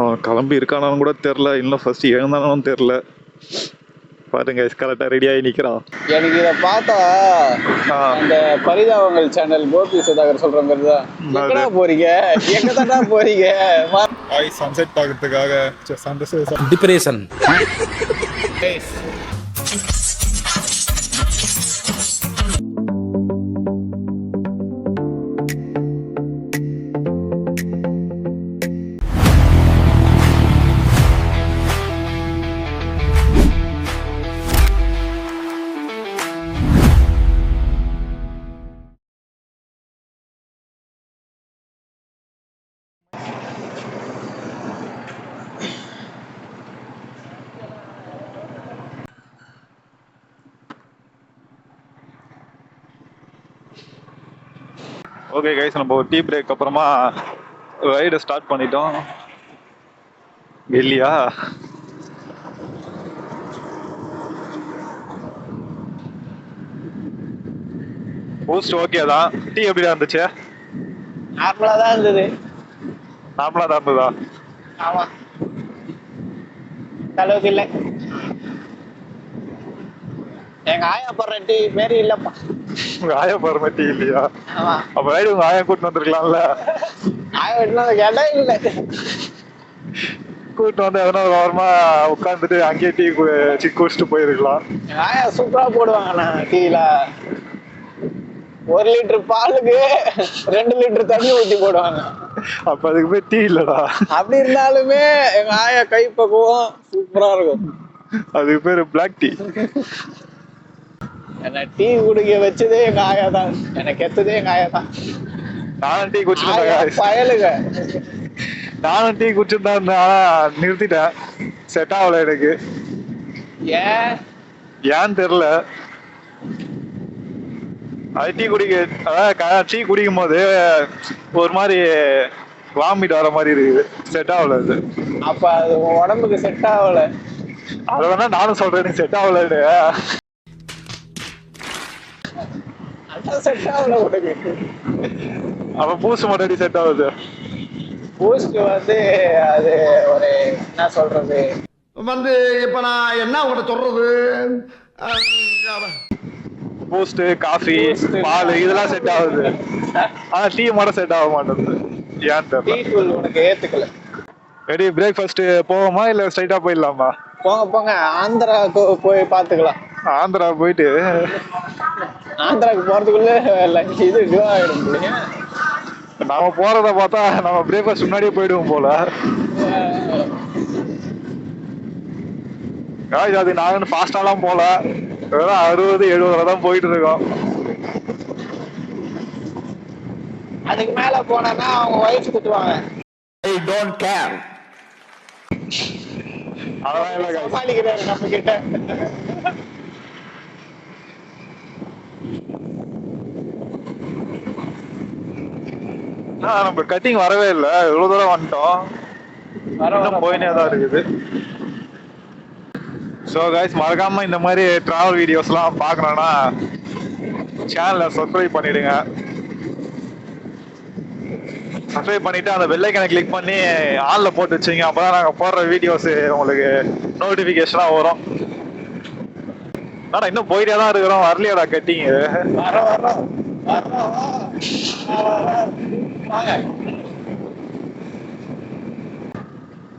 அவன் கிளம்பி இருக்கானான்னு கூட தெரில, இன்னும் ஃபர்ஸ்ட் எழுந்தானு தெரில. பாருங்க கரெக்டா ரெடி ஆகி நிக்கிறான். எனக்கு இதை பார்த்தா அந்த பரிதாபங்கள் சேனல் கோபி சுதாகர் சொல்ற மாதிரி தான். எங்கடா போறீங்க, எங்க தாண்டா போறீங்க? சன்செட் பார்க்கறதுக்காக டிப்ரெஷன். ஓகே கைஸ், நம்ம ஒரு டீ பிரேக் அப்புறமா ரைடை ஸ்டார்ட் பண்ணிட்டோம். இல்லையா பூஸ்ட் ஓகே தான். டீ எப்படியா இருந்துச்சு? நார்மலா தான் இருந்தது. நார்மலா தான் இருந்ததா? ஆமா, அளவுக்கு இல்லை. எங்க ஆயா போடுற டீ மாரி இல்லப்பா. உங்க ஆயா போடுற டீ இல்லையா? அப்ப ரைடு உங்க ஆயா கூட்டிட்டு வந்திருக்கலாம்ல. ஆயா வீட்டுல கேட்டா இல்லை, கூட்டிட்டு வந்து எதனா ஓரமா உட்காந்துட்டு அங்கேயே டீ குடிச்சிட்டு போயிருக்கலாம். எங்க ஆயா சூப்பரா போடுவாங்கண்ணா டீல. 1 லிட்டர் பாலுக்கு 2 லிட்டர் தண்ணி ஊத்தி போடுவாங்க. அப்ப அதுக்கு போய் டீ இல்லடா. அப்படி இருந்தாலுமே எங்க ஆயா கை பக்குவம் சூப்பரா இருக்கும். அதுக்கு பேரு பிளாக் டீ. என்ன டீ குடிக்க வச்சதே எங்க ஆயா தான், எனக்கு எத்ததே எங்க ஆயா தான். நானும் டீ குடிச்சிருந்தேன் பயலுங்க. நானும் டீ குடிச்சிருந்தா நிறுத்திட்டேன், செட் ஆகல எனக்கு. ஏன்னு தெரியல. அது டீ குடிக்கும் போது ஒரு மாதிரி வாமிட் வர மாதிரி இருக்குது, செட் ஆகல அது. அப்ப அது உடம்புக்கு செட் ஆகல. அத வேணா நானும் சொல்றேன், செட் ஆகலன்னு. செட் ஆகல உனக்கு. அப்ப பூஸ்ட் மட்டும் செட் ஆகுது. பூஸ்ட் வந்து அது ஒரு என்ன சொல்றது வந்து இப்ப நான் என்ன உங்கள்கிட்ட சொல்றது, பூஸ்ட், காஃபி, பால் இதெல்லாம் செட் ஆகுது. ஆனா டீ மட்டும் செட் ஆக மாட்டேங்குது, ஏன்னு தெரியல. டீ தூள் உனக்கு ஏத்துக்கல. ரெடி, பிரேக்ஃபாஸ்ட் போவோமா இல்ல ஸ்ட்ரைட்டா போயிடலாமா? போங்க போங்க, ஆந்திராவுக்கு போய் பாத்துக்கலாம். ஆந்திரா போயிட்டு ஆந்திராவுக்கு போறதுக்குள்ள லஞ்ச் இது ஆயிடும். நாம போறத பார்த்தா நம்ம பிரேக்ஃபாஸ்ட் முன்னாடியே போயிடுவோம் போல. அது நாங்க ஃபாஸ்டாலாம் போல, 60-70 தான் போயிட்டு இருக்கோம். அதுக்கு மேல போனா அவங்க வயசு திட்டுவாங்க. I don't care. அதெல்லாம் இல்ல guys. சமாளிக்கிறாரு நம்ம கிட்ட. நம்ம கட்டிங் வரவே இல்லை, இவ்வளவு தூரம் வந்துட்டோம், போயினே தான் இருக்குது. ஸோ கைஸ், மறக்காம இந்த மாதிரி டிராவல் வீடியோஸ்லாம் பார்க்கணும்னா சேனலை சப்ஸ்கிரைப் பண்ணிடுங்க. சப்ஸ்கிரைப் பண்ணிட்டு அந்த பெல் ஐகானை கிளிக் பண்ணி ஆன்ல போட்டு வச்சிங்க, அப்பதான் நாங்கள் போடுற வீடியோஸ் உங்களுக்கு நோட்டிஃபிகேஷனா வரும். ஆனா இன்னும் போயிட்டே தான் இருக்கிறோம், வரலையாடா கட்டிங்.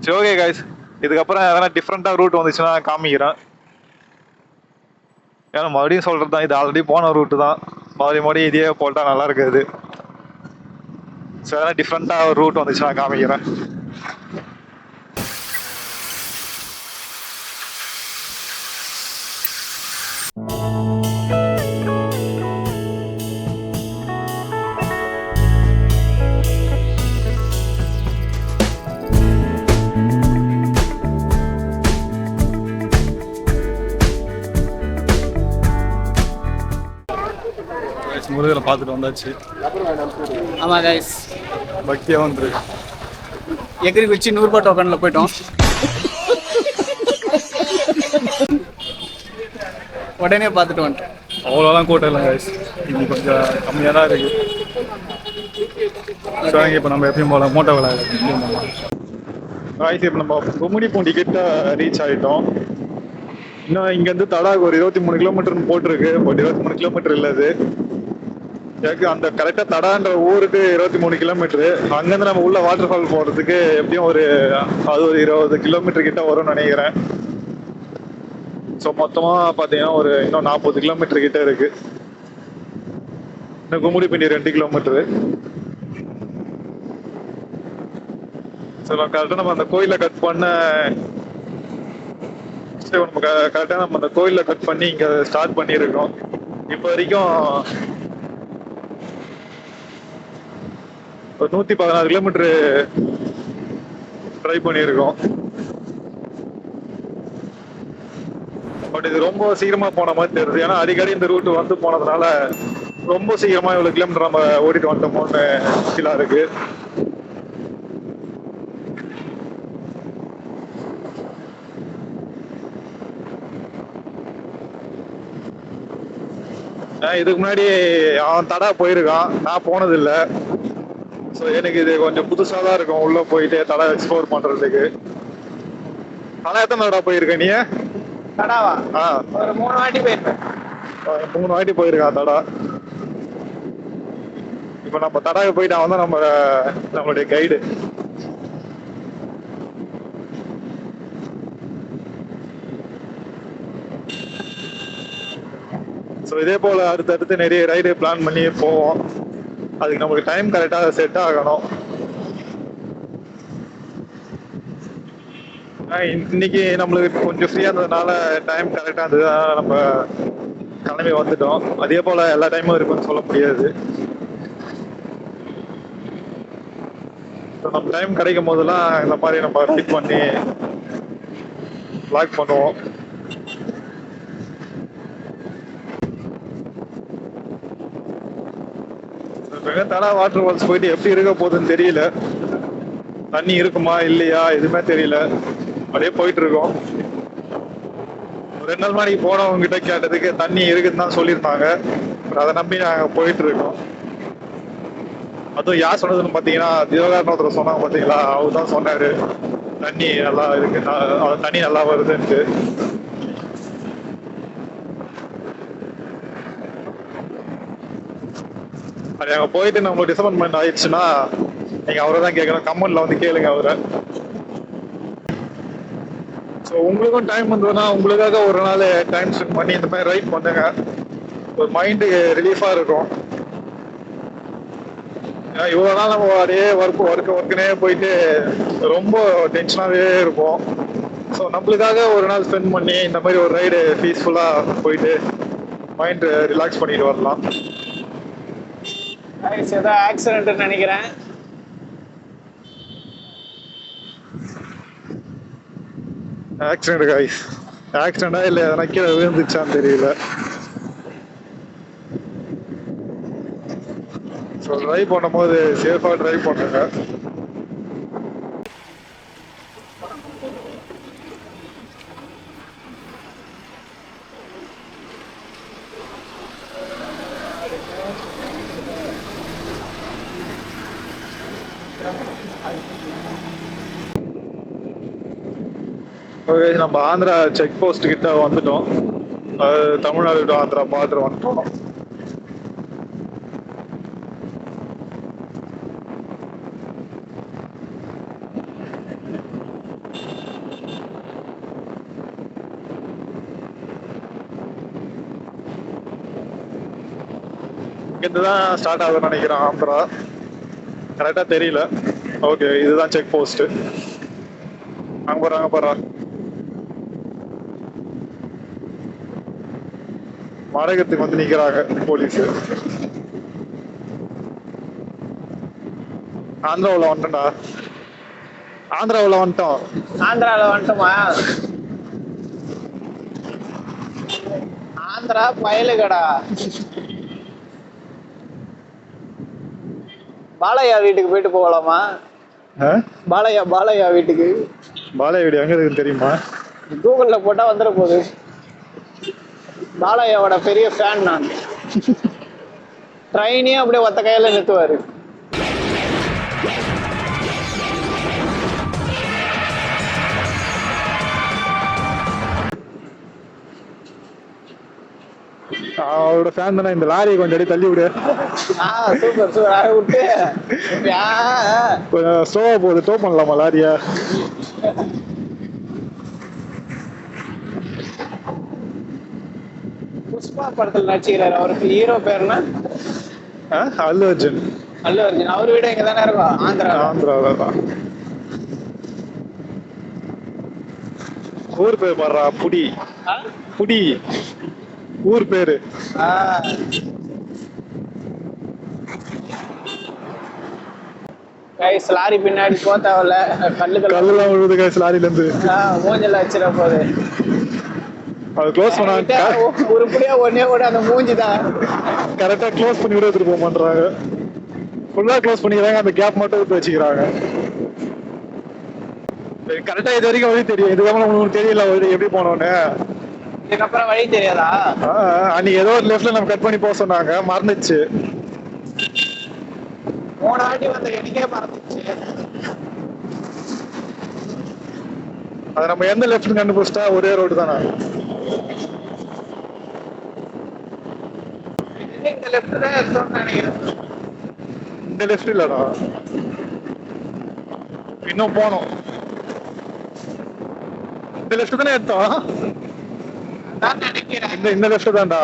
சரி ஓகே கைஸ், இதுக்கப்புறம் எதனா டிஃப்ரெண்டா ரூட் வந்துச்சுன்னா காமிக்கிறேன். ஏன்னா மறுபடியும் சொல்றது தான், இது ஆல்ரெடி போன ரூட்டு தான், மறுபடியும் இதே போட்டா நல்லா இருக்காது. ஸோ எதனா டிஃப்ரெண்டா ஒரு ரூட் வந்துச்சுன்னா காமிக்கிறேன். முருகரை பார்த்துட்டு வந்தாச்சு. ஆமா கைஸ், பக்தியா வந்து எகிரி குச்சி 100 ரூபாய் டோக்கன்ல போயிட்டோம். உடனே பார்த்துட்டு வந்துட்டேன். அவ்வளோலாம் கூட்டம் இல்லை கைஸ், இன்னைக்கு கொஞ்சம் கம்மியாக தான் இருக்கு. ஸோ இப்போ நம்ம எப்பயும் போல மோட்டோ விளையாட காய்ச்சி இப்போ நம்ம கும்மிடி பூண்டி கிட்ட ரீச் ஆகிட்டோம். இன்னும் இங்கேருந்து தடாக் ஒரு 23 கிலோமீட்டர்னு போட்டிருக்கு. பட் 23 கிலோமீட்டர் இல்லை அது. எனக்கு அந்த கரெக்டாக தடான்ற ஊருக்கு 23 கிலோமீட்டரு. அங்கேருந்து நம்ம உள்ள வாட்டர் ஃபால் போகிறதுக்கு எப்படியும் ஒரு 20 கிலோமீட்டர் கிட்ட வரும்னு நினைக்கிறேன். ஸோ மொத்தமாக பார்த்தீங்கன்னா ஒரு இன்னும் 40 கிலோமீட்டர் கிட்ட இருக்கு. இன்னும் கும்மிடிப்பூண்டி 2 கிலோமீட்டரு. ஸோ கரெக்டாக நம்ம அந்த கோயிலில் கட் பண்ண நம்ம கரெக்டாக நம்ம அந்த கோயிலில் கட் பண்ணி இங்கே ஸ்டார்ட் பண்ணியிருக்கோம். இப்போ வரைக்கும் ஒரு 116 கிலோமீட்டரு ட்ரை பண்ணியிருக்கோம். பட் இது ரொம்ப சீக்கிரமா போன மாதிரி தெரியுது. ஏன்னா அடிக்கடி இந்த ரூட் வந்து போனதுனால ரொம்ப சீக்கிரமா இவ்வளவு கிலோமீட்டர் நம்ம ஓடிட்டு வந்துட்டோமோன்னு ஃபீலா இருக்கு. இதுக்கு முன்னாடி அவன் தடா போயிருக்கான், நான் போனதில்லை. ஸோ எனக்கு இது கொஞ்சம் புதுசாக தான் இருக்கும் உள்ள போயிட்டு தடா எக்ஸ்ப்ளோர் பண்றதுக்கு. தடா எத்தனை தடா போயிருக்க நீ? தடாவா? ஒரு 3 வாட்டி போயிருக்கேன். 3 வாட்டி போயிருக்கான் தடா. இப்போ நம்ம தடாவுக்கு போயிட்டு அவன் தான் நம்மளுடைய கைடு. ஸோ இதே போல் அடுத்தடுத்து நிறைய ரைடு பிளான் பண்ணி போவோம். அதுக்கு நமக்கு டைம் கரெக்டாக செட் ஆகணும். இன்னைக்கு நம்மளுக்கு கொஞ்சம் ஃப்ரீயாக இருந்ததுனால டைம் கரெக்டாக இருந்தது, நம்ம கிளம்பி வந்துட்டோம். அதே போல் எல்லா டைமும் இருக்குன்னு சொல்ல முடியாது. நம்ம டைம் கிடைக்கும் போதெல்லாம் இந்த மாதிரி நம்ம ரைட் பண்ணி லாக் பண்ணுவோம். தடா வாட்டர் ஃபால்ஸ் போயிட்டு எப்படி இருக்க போகுதுன்னு தெரியல. தண்ணி இருக்குமா இல்லையா எதுவுமே தெரியல. அப்படியே போயிட்டு இருக்கோம். 2 நாள் மணிக்கு போனவங்க கிட்ட கேட்டதுக்கு தண்ணி இருக்குன்னு தான் சொல்லியிருந்தாங்க. அதை நம்பி நாங்கள் போயிட்டு இருக்கோம். அதுவும் யார் சொன்னதுன்னு பார்த்தீங்கன்னா தியோகாரன் ஒருத்தர் சொன்னாங்க பார்த்தீங்களா, அவர் தான் சொன்னாரு தண்ணி நல்லா இருக்கு, தண்ணி நல்லா வருதுன்ட்டு. அது அங்கே போயிட்டு நம்மளுக்கு டிசப்பாயின்மெண்ட் ஆயிடுச்சுன்னா நீங்க அவரை தான் கேட்கணும். கமெண்ட்ல வந்து கேளுங்க அவரை. ஸோ உங்களுக்கும் டைம் வந்ததுன்னா உங்களுக்காக ஒரு நாள் டைம் ஸ்பெண்ட் பண்ணி இந்த மாதிரி ரைட் பண்ணுங்க. ஒரு மைண்டு ரிலீஃபா இருக்கும். ஏன்னா இவ்வளோ நாள் நம்ம அதே ஒர்க்குனே போயிட்டு ரொம்ப டென்ஷனாகவே இருப்போம். ஸோ நம்மளுக்காக ஒரு நாள் ஸ்பெண்ட் பண்ணி இந்த மாதிரி ஒரு ரைடு பீஸ்ஃபுல்லாக போயிட்டு மைண்ட் ரிலாக்ஸ் பண்ணிட்டு வரலாம். ஏதோ ஆக்சிடென்ட் நினைக்கிறேன். ஆக்சிடென்ட் காய்ஸ், ஆக்சிடென்டா இல்லை எதனா கீழே விழுந்துச்சான்னு தெரியல. ஸோ ட்ரைவ் பண்ணும்போது சேஃபாக ட்ரைவ் பண்ணுங்க. நம்ம ஆந்திரா செக் போஸ்ட் கிட்ட வந்துட்டோம். தமிழ்நாடு டு ஆந்திரா பார்டர் வந்துட்டோம். இங்கேருந்துதான் ஸ்டார்ட் ஆகுதுன்னு நினைக்கிறேன் ஆந்திரா, கரெக்டா தெரியல. ஓகே, இதுதான் செக் போஸ்ட். அங்க போறாங்க. மடகத்துக்கு வந்து நிக்கிறாங்க போலீஸ். ஆந்திராவில் வந்துட்டோம்டா. ஆந்திராவில் வந்துட்டோமா? ஆந்திரா பயலுகடா. பாலையா வீட்டுக்கு போயிட்டு போகலாமா? பாலையா வீட்டுக்கு. பாலையா வீடு எங்க இருக்குன்னு தெரியுமா? கூகுள்ல போட்டா வந்துட போகுது. பாலையாவோட பெரிய ஃபேன் நான். ட்ரெயினே அப்படியே ஒத்த கையில நிறுத்துவாரு. அவரோட ஃபேன் தானே. இந்த லாரியை கொஞ்சம் அடி தள்ளி விடு. Super super. அதை விட்டு கொஞ்சம் ஸ்லோவா போகுது. டோ பண்ணலாமா லாரியா? புஷ்பா படத்துல நடிச்சுக்கிறாரு. அவருக்கு ஹீரோ பேருனா அல்லு அர்ஜுன். அல்லு அர்ஜுன். அவர் வீடு இங்க தானே இருக்கும், ஆந்திராவில தான். ஊர் பேர் பாடுறா, புடி. புடி ஊர் பேரு. கைஸ் லாரி பின்னாடி போத்தாவல கல்லுலாம் விழுது கைஸ் லாரில இருந்து. மூஞ்சல வச்சிட போகுது. அது க்ளோஸ் பண்ணாங்க. உருப்படியா ஒன்னே கூட அந்த மூஞ்சி தான் கரெக்டா க்ளோஸ் பண்ணி விட எடுத்துட்டு போக மாட்டாங்க. ஃபுல்லா க்ளோஸ் பண்ணிக்கிறாங்க. அந்த கேப் மட்டும் விட்டு வச்சுக்கிறாங்க. கரெக்டா இது வரைக்கும் வழி தெரியும். இதுக்கப்புறம் உங்களுக்கு தெரியல எப்படி போனோன்னு. இதுக்கப்புறம் வழி தெரியாதா? அன்னைக்கு ஏதோ ஒரு லெஃப்ட்ல நம்ம கட் பண்ணி போக சொன்னாங்க, மறந்துச்சு. 3 வாட்டி வந்து எனக்கே மறந்துச்சு. அது நம்ம எந்த லெஃப்ட் கண்டுபிடிச்சிட்டா ஒரே ரோடு தானே. இந்த லெஃப்ட் தான் எடுத்தோம்னு நினைக்கிறேன். இந்த லெஃப்ட் இல்லடா, இன்னும் போனோம். இந்த லெஃப்ட் தானே எடுத்தோம். இந்த லெஃப்ட் தான்டா.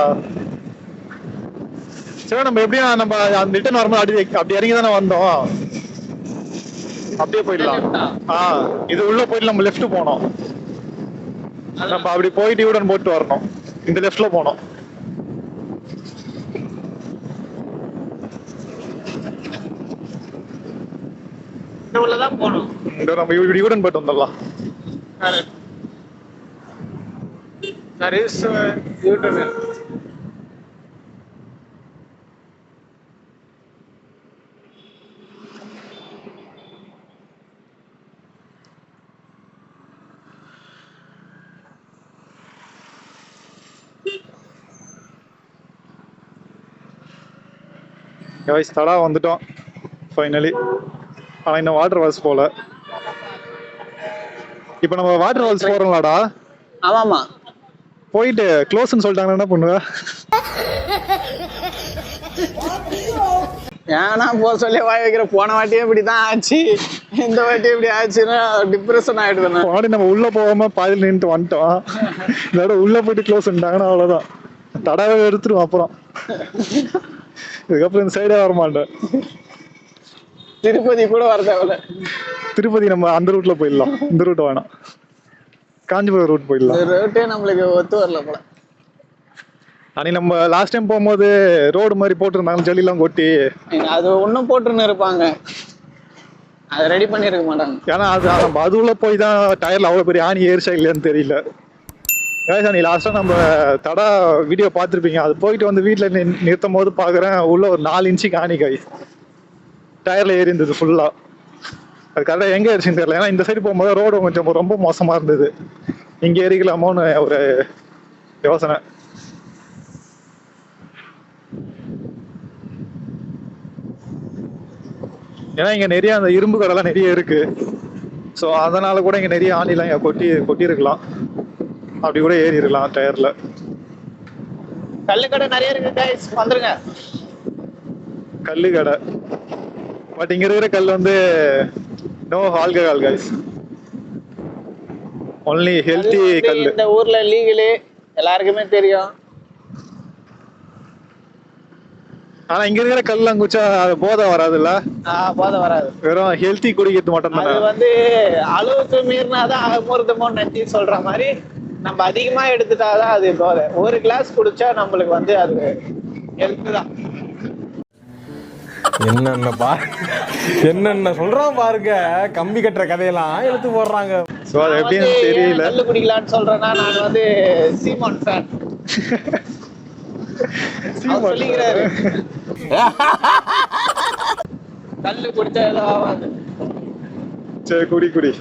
சரி, நம்ம எப்படியும் நம்ம அந்த ரிட்டர்ன் வரும்போது அப்படி இறங்கி தானே வந்தோம். அப்படியே போயிடலாம். இது உள்ள போயிட்டு நம்ம லெஃப்ட் போனோம். நம்ம அப்படி போயிட்டு யூடன் போட்டு வரணும். இந்த லெஃப்ட்ல போனோம். உள்ளதான் போகணும். நம்ம யூடன் போட்டு வந்துடலாம். தடா வந்துட்டோம் ஃபைனலி. ஆனா இன்னும் வாட்டர் ஃபால்ஸ் போல. இப்ப நம்ம வாட்டர் ஃபால்ஸ் போறோம்லடா. ஆமாமா. போயிட்டு க்ளோஸ்ன்னு சொல்லிட்டாங்கன்னா என்ன பண்ணுவ? ஏன்னா போக சொல்லி வாய் வைக்கிற. போன வாட்டியே இப்படிதான் ஆச்சு, இந்த வாட்டி இப்படி ஆச்சுன்னா டிப்ரெஷன் ஆயிடுது. பாடி நம்ம உள்ள போகாம பாதியில் நின்றுட்டு வந்துட்டோம். இதோட உள்ள போயிட்டு க்ளோஸ் பண்ணிட்டாங்கன்னா அவ்வளவுதான். தடாவே எடுத்துருவோம். அப்புறம் இதுக்கப்புறம் இந்த சைடே வர மாட்டேன். திருப்பதி கூட வர தேவையில்ல. திருப்பதி நம்ம அந்த ரூட்ல போயிடலாம். இந்த ரூட் வேணாம், காஞ்சிபுரம் ரூட் போயிடலாம். ரூட்டே நம்மளுக்கு ஒத்து வரல போல. அன்னைக்கு நம்ம லாஸ்ட் டைம் போகும்போது ரோடு மாதிரி போட்டுருந்தாங்க, ஜல்லிலாம் கொட்டி. அது ஒன்றும் போட்டுன்னு இருப்பாங்க, அதை ரெடி பண்ணிருக்க மாட்டாங்க. ஏன்னா நம்ம அது உள்ள போய் தான் டயர்ல அவ்வளோ பெரிய ஆணி ஏறிச்சா இல்லையான்னு தெரியல. நீ லாஸ்டா நம்ம தடா வீடியோ பார்த்துருப்பீங்க. அது போயிட்டு வந்து வீட்டில் நிறுத்தும் போது பார்க்குறேன் உள்ள ஒரு 4 இன்ச்சுக்கு ஆணி காய் டயர்ல ஏறி இருந்தது ஃபுல்லா. அது கரெக்டாக எங்கே ஏறிச்சுன்னு தெரியல. ஏன்னா இந்த சைடு போகும்போது ரோடு கொஞ்சம் ரொம்ப மோசமா இருந்தது. இங்கே ஏறிக்கலாமோன்னு ஒரு யோசனை. ஏன்னா இங்க நிறைய அந்த இரும்பு கடைலாம் நிறைய இருக்கு. ஸோ அதனால கூட இங்க நிறைய ஆணிலாம் இங்க கொட்டியிருக்கலாம். அப்படி கூட ஏறி இருக்கலாம் டயர்ல. கல்லு கடை நிறைய இருக்கு கைஸ், வந்துருங்க. கல்லு கடை, பட் இங்க இருக்கிற கல் வந்து no alcohol guys, only healthy கல். இந்த ஊர்ல லீகலு எல்லாருக்குமே தெரியும். ஆனா இங்க இருக்கிற கல்லாம் குச்சா போதை வராதுல்ல. போதை வராது, வெறும் ஹெல்தி குடிக்கிறது மட்டும் தான். அது வந்து அளவுக்கு மீறினாதான் அகமுறுதுமோ நன்றி சொல்ற மாதிரி நம்ம அதிகமா எடுத்துட்டாதான் அது போதை. ஒரு கிளாஸ் குடிச்சா நம்மளுக்கு வந்து அது ஹெல்த் தான். என்னென்ன சொல்றான் பாருங்க, கம்பி கட்டுற கதையெல்லாம் எடுத்து போடுறாங்க. சோ அது எப்படின்னு தெரியல. கல்லு குடிக்கலான்னு சொல்றேன்னா நான் வந்து சீமான் ஃபேன். சொல்லிக்கிறாரு கல்லு குடிச்சா ஏதோ ஆகாது. சரி குடி.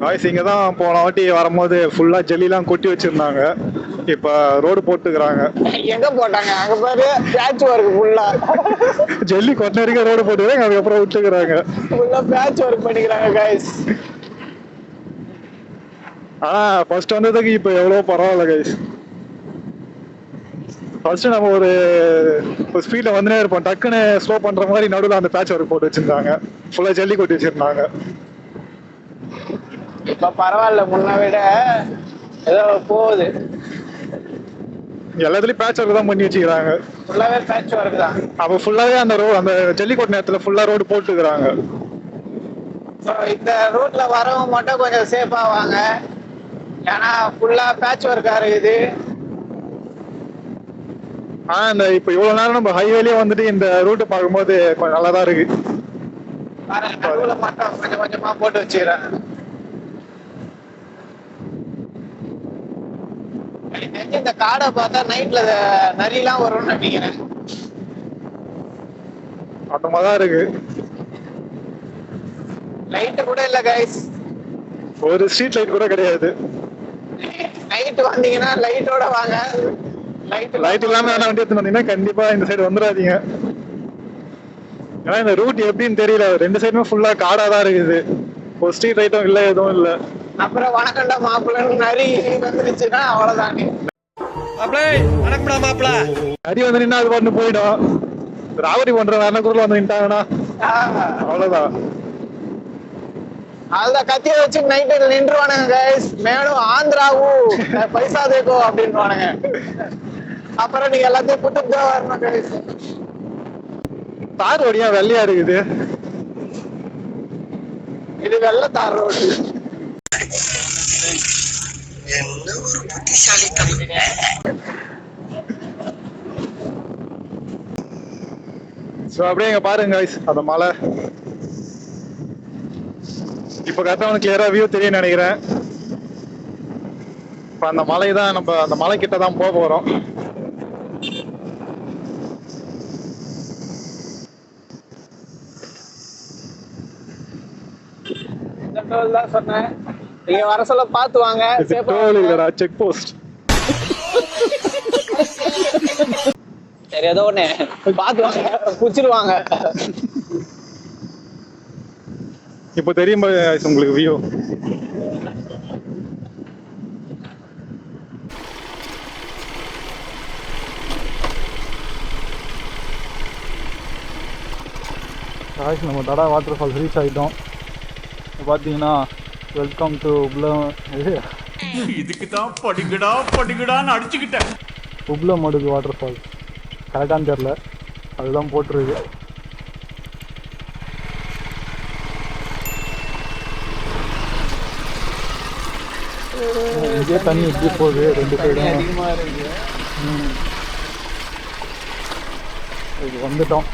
காய்ஸ் இங்க தான் போன வாட்டி வரும்போது ஃபுல்லா ஜெல்லிலாம் கொட்டி வச்சிருந்தாங்க. இப்ப ரோடு போட்டுக்கிறாங்க. எங்க போட்டாங்க? அங்க பாரு, பேட்ச் ஒர்க் ஃபுல்லா. ஜெல்லி கொட்ட வரைக்கும் ரோடு போட்டுக்கிறாங்க, அதுக்கப்புறம் விட்டுக்கிறாங்க. ஃபுல்லா பேட்ச் ஒர்க் பண்ணிக்கிறாங்க காய்ஸ். ஆனா ஃபர்ஸ்ட் வந்ததுக்கு இப்போ எவ்வளோ பரவாயில்ல கைஸ். ஃபர்ஸ்ட் நம்ம ஒரு ஸ்பீட்ல வந்துனே இருப்போம், டக்குன்னு ஸ்லோ பண்ற மாதிரி நடுவில் அந்த பேட்ச் ஒர்க் போட்டு வச்சிருந்தாங்க, ஃபுல்லா ஜல்லி கொட்டி வச்சிருந்தாங்க. இப்ப பரவாயில்ல, முன்ன விட ஏதோ போகுது. எல்லாத்துலயும் பேட்ச் ஒர்க் தான் பண்ணி வச்சுக்கிறாங்க. ஃபுல்லாவே பேட்ச் ஒர்க் தான். அப்ப ஃபுல்லாவே அந்த அந்த ஜல்லிக்கோட்டு நேரத்துல ஃபுல்லா ரோடு போட்டுக்கிறாங்க. இந்த ரூட்ல வரவங்க மட்டும் கொஞ்சம் சேஃபா வாங்க, ஏன்னா ஃபுல்லா பேட்ச் ஒர்க்கா இருக்குது. இந்த இப்ப இவ்வளவு நேரம் நம்ம ஹைவேலயே வந்துட்டு இந்த ரூட்டை பார்க்கும்போது கொஞ்சம் நல்லா தான் இருக்கு. நடுவுல மட்டும் கொஞ்சம் கொஞ்சமா போட்டு வச்சுக்கிறாங்க. இந்த காடை பார்த்தா நைட்ல நரியெல்லாம் வரும்னு நினைக்கிறேன். அந்த மாதிரிதான் இருக்கு. லைட் கூட இல்ல கைஸ், ஒரு ஸ்ட்ரீட் லைட் கூட கிடையாது. நைட் வந்தீங்கன்னா லைட்டோட வாங்க. லைட் இல்லாம வண்டி எடுத்து வந்தீங்கன்னா கண்டிப்பா இந்த சைடு வந்துடாதீங்க. ஏன்னா இந்த ரூட் எப்படின்னு தெரியல, ரெண்டு சைடுமே ஃபுல்லா காடா தான் இருக்குது, ஒரு ஸ்ட்ரீட் லைட்டும் இல்ல, எதுவும் இல்ல. அப்புறம் வணக்கண்டா மாப்பிள்ளன்னு நரி வந்துருச்சுன்னா அவ்வளவுதானே. நரி வந்து நின்னா அது பாட்டு போயிடும். ராவடி பண்ற வேற குரல் வந்து நின்ட்டாங்கன்னா அவ்வளவுதான். அதுதான் கத்திய வச்சு நைட்டு நின்றுவானுங்க கைஸ். மேலும் ஆந்திராவு பைசா தேக்கோ அப்படின்வானுங்க. அப்புறம் நீங்க எல்லாத்தையும் புட்டு தான் வரணும் கைஸ். தார் ரோடியா வெள்ளையா இருக்குது, இது வெள்ளை தார் ரோடு. என்ன ஒரு புத்திசாலித்தனம். அப்படியே இங்க பாருங்க guys, அந்த மலை இப்ப கரெக்டா வந்து கிளியரா வியூ தெரியும் நினைக்கிறேன். இப்ப அந்த மலை தான், நம்ம அந்த மலை கிட்ட தான் போக போறோம். இந்த டோல் தான் சொன்னேன், நீங்க வர சொல்ல பாத்து வாங்க. டோல் இல்லடா, செக் போஸ்ட். சரி ஏதோ ஒண்ணு பாத்து வாங்க, புடிச்சிருவாங்க. இப்போ தெரியும் guys உங்களுக்கு வியூ. நம்ம தடா வாட்டர் ஃபால்ஸ் ரீச் ஆகிட்டோம். பார்த்தீங்கன்னா வெல்கம் டு இதுக்கு தான் படிக்கடான்னு அடிச்சுக்கிட்டேன். உப்ளமடுகு வாட்டர் ஃபால்ஸ் கரெக்டானு தெரில, அதுதான் போட்டிருக்கு. இதே தண்ணி இப்படி போகுது ரெண்டு சைடும். அதிகமா இருக்கு. இது வந்துட்டோம்.